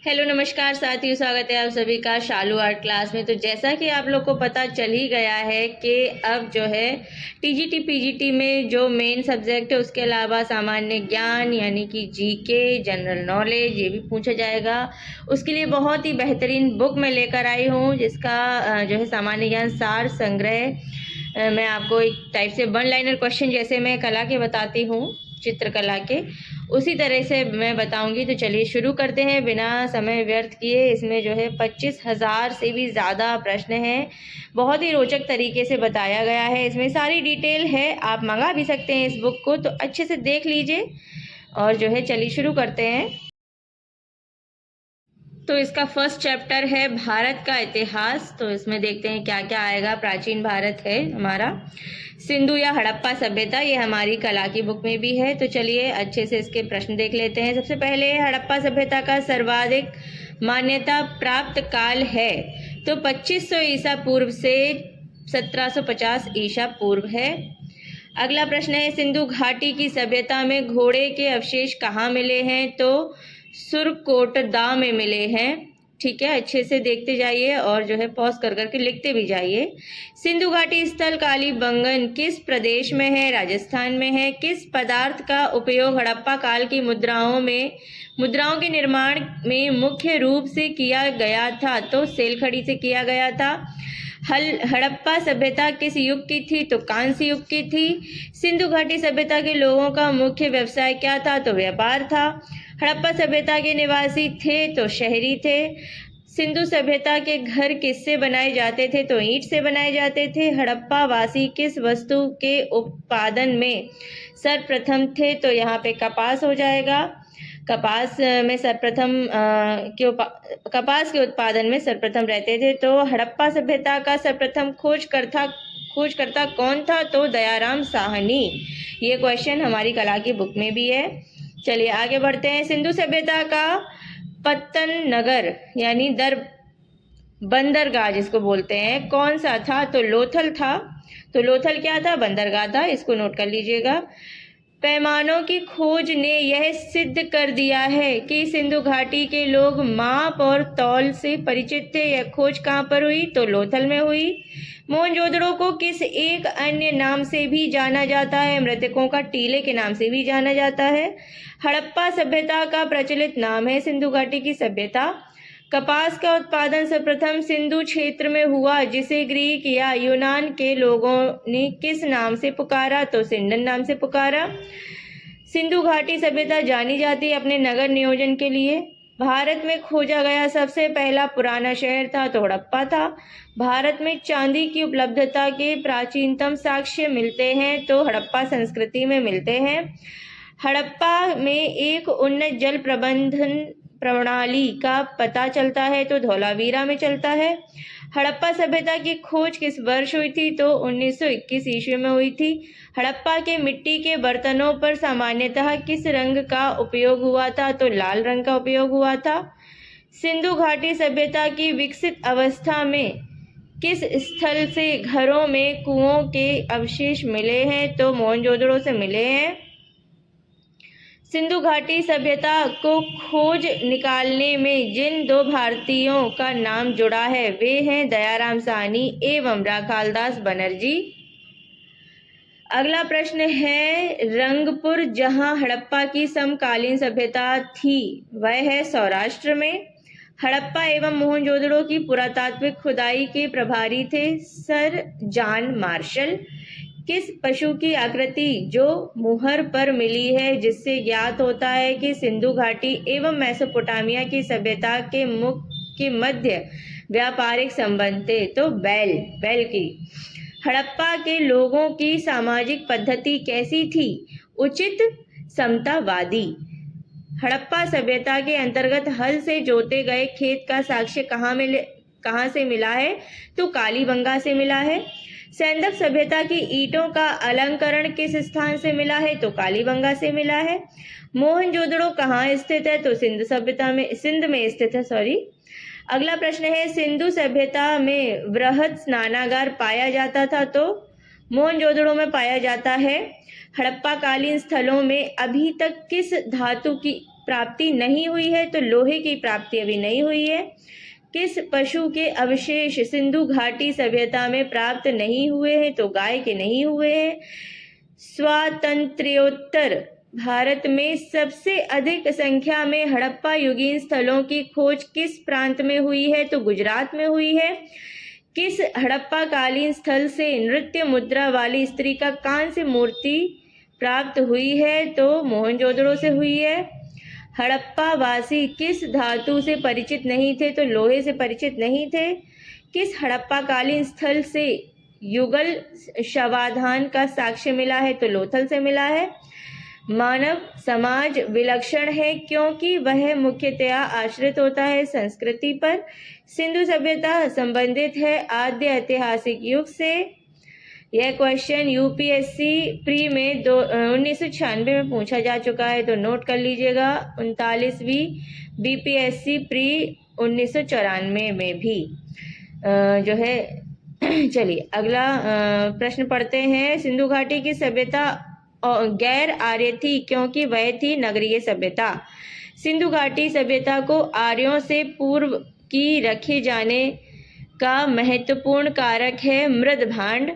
Hello नमस्कार साथियों, स्वागत है आप सभी का शालू आर्ट क्लास में। तो जैसा कि आप लोग को पता चल ही गया है कि अब जो है टीजीटी पीजीटी में जो मेन सब्जेक्ट है उसके अलावा सामान्य ज्ञान यानी कि जीके, जनरल नॉलेज ये भी पूछा जाएगा। उसके लिए बहुत ही बेहतरीन बुक मैं लेकर आई हूँ जिसका जो है सामान्य ज्ञान सार संग्रह। मैं आपको एक टाइप से वन लाइनर क्वेश्चन जैसे मैं कला के बताती हूँ, चित्रकला के, उसी तरह से मैं बताऊंगी। तो चलिए शुरू करते हैं बिना समय व्यर्थ किए। इसमें जो है 25,000 से भी ज़्यादा प्रश्न हैं। बहुत ही रोचक तरीके से बताया गया है, इसमें सारी डिटेल है। आप मंगा भी सकते हैं इस बुक को, तो अच्छे से देख लीजिए। और जो है चलिए शुरू करते हैं। तो इसका फर्स्ट चैप्टर है भारत का इतिहास। तो इसमें देखते हैं क्या क्या आएगा। प्राचीन भारत है हमारा, सिंधु या हड़प्पा सभ्यता, ये हमारी कला की बुक में भी है। तो चलिए अच्छे से इसके प्रश्न देख लेते हैं। सबसे पहले हड़प्पा सभ्यता का सर्वाधिक मान्यता प्राप्त काल है तो 2500 ईसा पूर्व से 1750 ईसा पूर्व है। अगला प्रश्न है सिंधु घाटी की सभ्यता में घोड़े के अवशेष कहाँ मिले हैं? तो सुरकोटदा में मिले हैं। ठीक है, अच्छे से देखते जाइए और जो है पॉज कर करके लिखते भी जाइए। सिंधु घाटी स्थल कालीबंगन किस प्रदेश में है? राजस्थान में है। किस पदार्थ का उपयोग हड़प्पा काल की मुद्राओं के निर्माण में मुख्य रूप से किया गया था? तो सेलखड़ी से किया गया था। हड़प्पा सभ्यता किस युग की थी? तो कांस्य युग की थी। सिंधु घाटी सभ्यता के लोगों का मुख्य व्यवसाय क्या था? तो व्यापार था। हड़प्पा सभ्यता के निवासी थे तो शहरी थे। सिंधु सभ्यता के घर किससे बनाए जाते थे? तो ईंट से बनाए जाते थे। हड़प्पा वासी किस वस्तु के उत्पादन में सर्वप्रथम थे? तो यहाँ पे कपास हो जाएगा। कपास में सर्वप्रथम कपास के उत्पादन में सर्वप्रथम रहते थे। तो हड़प्पा सभ्यता का सर्वप्रथम खोजकर्ता कौन था? तो दयाराम साहनी। ये क्वेश्चन हमारी कला की बुक में भी है। चलिए आगे बढ़ते हैं। सिंधु सभ्यता का पत्तन नगर यानी बंदरगाह जिसको बोलते हैं कौन सा था? तो लोथल था। तो लोथल क्या था? बंदरगाह था। इसको नोट कर लीजिएगा। पैमानों की खोज ने यह सिद्ध कर दिया है कि सिंधु घाटी के लोग माप और तौल से परिचित थे। यह खोज कहाँ पर हुई? तो लोथल में हुई। मोहनजोदड़ो को किस एक अन्य नाम से भी जाना जाता है? मृतकों का टीले के नाम से भी जाना जाता है। हड़प्पा सभ्यता का प्रचलित नाम है सिंधु घाटी की सभ्यता। कपास का उत्पादन सर्वप्रथम सिंधु क्षेत्र में हुआ जिसे ग्रीक या यूनान के लोगों ने किस नाम से पुकारा? तो सिंडन नाम से पुकारा। सिंधु घाटी सभ्यता जानी जाती है अपने नगर नियोजन के लिए। भारत में खोजा गया सबसे पहला पुराना शहर था तो हड़प्पा था। भारत में चांदी की उपलब्धता के प्राचीनतम साक्ष्य मिलते हैं तो हड़प्पा संस्कृति में मिलते हैं। हड़प्पा में एक उन्नत जल प्रबंधन प्रणाली का पता चलता है तो धौलावीरा में चलता है। हड़प्पा सभ्यता की खोज किस वर्ष हुई थी? तो 1921 ईस्वी में हुई थी। हड़प्पा के मिट्टी के बर्तनों पर सामान्यतः किस रंग का उपयोग हुआ था? तो लाल रंग का उपयोग हुआ था। सिंधु घाटी सभ्यता की विकसित अवस्था में किस स्थल से घरों में कुओं के अवशेष मिले हैं? तो मोहनजोदड़ो से मिले हैं। सिंधु घाटी सभ्यता को खोज निकालने में जिन दो भारतीयों का नाम जुड़ा है वे हैं दयाराम साहनी एवं राखालदास बनर्जी। अगला प्रश्न है रंगपुर जहां हड़प्पा की समकालीन सभ्यता थी वह है सौराष्ट्र में। हड़प्पा एवं मोहनजोदड़ो की पुरातात्विक खुदाई के प्रभारी थे सर जॉन मार्शल। किस पशु की आकृति जो मुहर पर मिली है जिससे ज्ञात होता है कि सिंधु घाटी एवं मेसोपोटामिया की सभ्यता के मध्य व्यापारिक संबंध थे? तो बैल की। हड़प्पा के लोगों की सामाजिक पद्धति कैसी थी? उचित समतावादी। हड़प्पा सभ्यता के अंतर्गत हल से जोते गए खेत का साक्ष्य कहाँ से मिला है? तो कालीबंगा से मिला है। सैंधव सभ्यता की ईंटों का अलंकरण किस स्थान से मिला है? तो कालीबंगा से मिला है। मोहनजोदड़ो कहाँ स्थित है? तो सिंध में स्थित है। अगला प्रश्न है सिंधु सभ्यता में वृहद स्नानागार पाया जाता था तो मोहनजोदड़ो में पाया जाता है। हड़प्पा कालीन स्थलों में अभी तक किस धातु की प्राप्ति नहीं हुई है? तो लोहे की प्राप्ति अभी नहीं हुई है। किस पशु के अवशेष सिंधु घाटी सभ्यता में प्राप्त नहीं हुए हैं? तो गाय के नहीं हुए हैं। स्वातंत्र्योत्तर भारत में सबसे अधिक संख्या में हड़प्पा युगीन स्थलों की खोज किस प्रांत में हुई है? तो गुजरात में हुई है। किस हड़प्पा कालीन स्थल से नृत्य मुद्रा वाली स्त्री का कांस्य मूर्ति प्राप्त हुई है? तो मोहनजोदड़ो से हुई है। हड़प्पा वासी किस धातु से परिचित नहीं थे? तो लोहे से परिचित नहीं थे। किस हड़प्पा कालीन स्थल से युगल शवाधान का साक्ष्य मिला है? तो लोथल से मिला है। मानव समाज विलक्षण है क्योंकि वह मुख्यतया आश्रित होता है संस्कृति पर। सिंधु सभ्यता संबंधित है आद्य ऐतिहासिक युग से। यह क्वेश्चन यूपीएससी प्री में 1996 में पूछा जा चुका है, तो नोट कर लीजिएगा। 39वीं बीपीएससी प्री 1994 में भी जो है। चलिए अगला प्रश्न पढ़ते हैं। सिंधु घाटी की सभ्यता गैर आर्य थी क्योंकि वह थी नगरीय सभ्यता। सिंधु घाटी सभ्यता को आर्यों से पूर्व की रखे जाने का महत्वपूर्ण कारक है मृद भांड।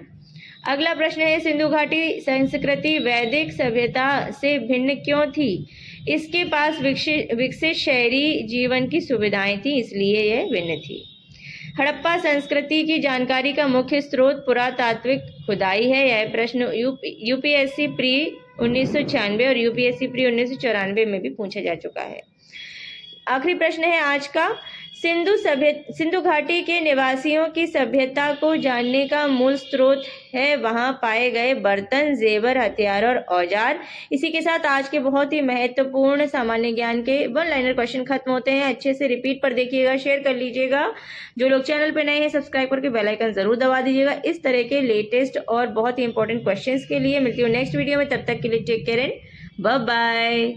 अगला प्रश्न है, सिंधु घाटी संस्कृति वैदिक सभ्यता से भिन्न क्यों थी? इसके पास विकसित शहरी जीवन की सुविधाएं थी, इसलिए यह भिन्न थी। हड़प्पा संस्कृति की जानकारी का मुख्य स्रोत पुरातात्विक खुदाई है। यह प्रश्न यूपीएससी प्री 1996 और यूपीएससी प्री 1994 में भी पूछा जा चुका है। आखिरी प्रश्न है आज का, सिंधु घाटी के निवासियों की सभ्यता को जानने का मूल स्रोत है वहां पाए गए बर्तन, जेवर, हथियार और औजार। इसी के साथ आज के बहुत ही महत्वपूर्ण सामान्य ज्ञान के वन लाइनर क्वेश्चन खत्म होते हैं। अच्छे से रिपीट पर देखिएगा, शेयर कर लीजिएगा। जो लोग चैनल पे नए हैं सब्सक्राइब करके बेल आइकन जरूर दबा दीजिएगा। इस तरह के लेटेस्ट और बहुत ही इंपॉर्टेंट क्वेश्चंस के लिए मिलती हूँ नेक्स्ट वीडियो में। तब तक के लिए take care and bye bye.